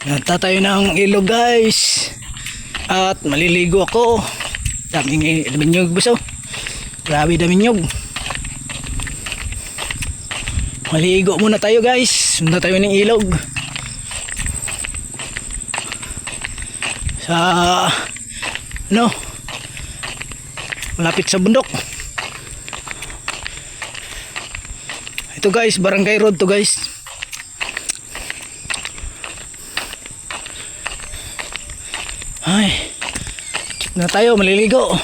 Nagta tayo ng ilog guys. At maliligo ako. Daming nyug buso. Grabe daming nyug. Maligo muna tayo guys. Sundan tayo ng ilog. Sa ano? Malapit sa bundok. Ito guys, barangay road to guys. Ay, na tayo maliligo.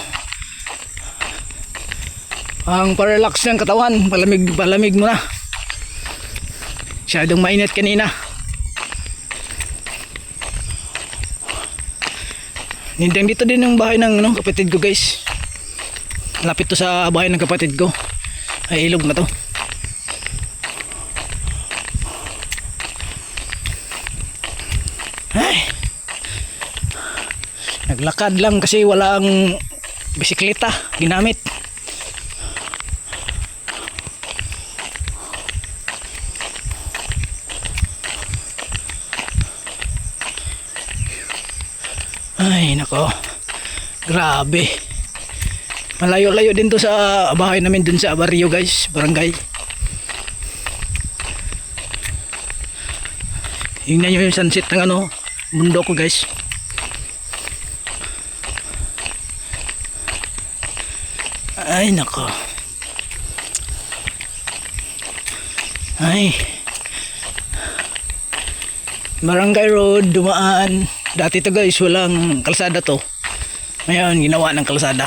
Ang parelax ng katawan, palamig muna. Masyadong mainit kanina. Nindang dito din yung bahay ng kapatid ko guys. Lapit to sa bahay ng kapatid ko. Ay ilog na to. Ay, naglakad lang kasi walang bisikleta ginamit. Ay nako, grabe. Malayo-layo din to sa bahay namin dun sa barrio guys, barangay. Tingnan nyo yung sunset ng bundok ko guys. Ay nako. Ay, barangay road, dumaan. Dati to guys, walang kalsada to. Ngayon, ginawa ng kalsada.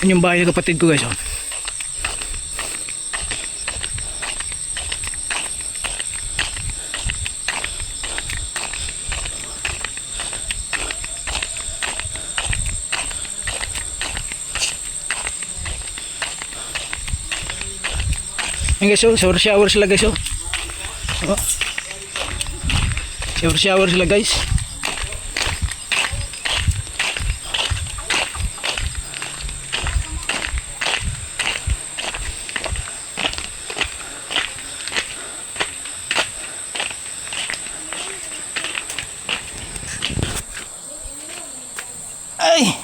Yan yung bahay ng kapatid ko guys. Yan guys, shower sila guys. Shower sila guys. Ay!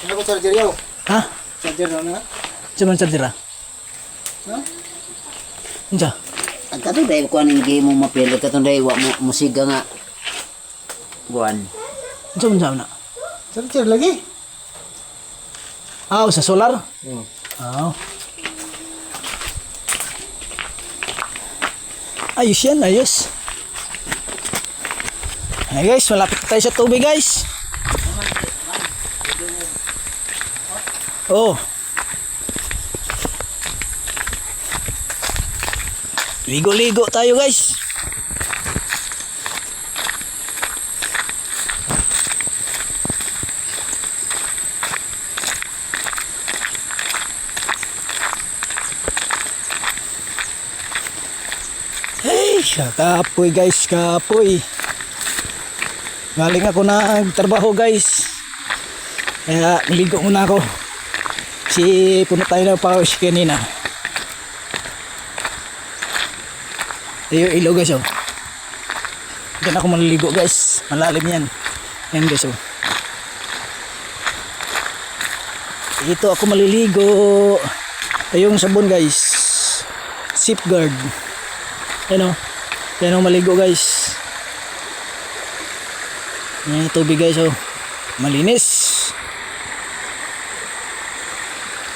Ano ko charger yaw? Ha? Charger na? Cuman charger ah? Ha? Andiya? Ang tato dahil ko anong game mo mapili ka itong dahil musiga nga buwan. Andiya na? Charger lagi? Ah, sa solar? Oo. Ah. Ayos yan, ayos. Ay guys, malapit tayo sa tubig guys. Oh. Ligo-ligo tayo guys. Hey, kapoy guys, kapoy. Galing ako nagtrabaho guys. Kaya niligo muna ako. Kasi puno tayo ng pawis kanina. Ito yung ilog guys. Diyan ako maliligo guys. Malalim yan. Yan guys. Ito ako maliligo. Ito yung sabon guys. Safeguard. Yan o. Yan o maligo guys. Yan yung tubig guys. Malinis.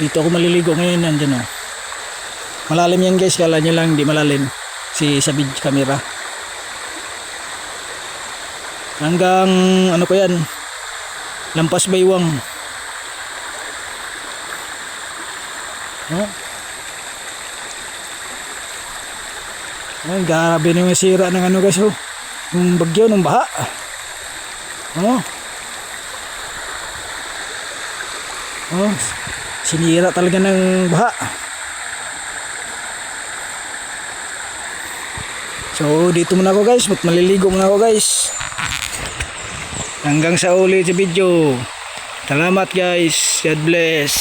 Dito ako maliligo ngayon. Nandyan o. Malalim yan guys. Kala nyo lang di malalim. Sa video camera hanggang ano ko yan, lampas baywang. Ay, grabe na yung sira ng guys yung bagyo ng baha. Sinira talaga ng baha. So dito muna ako guys, maliligo muna ako guys. Hanggang sa ulit sa video. Salamat guys. God bless.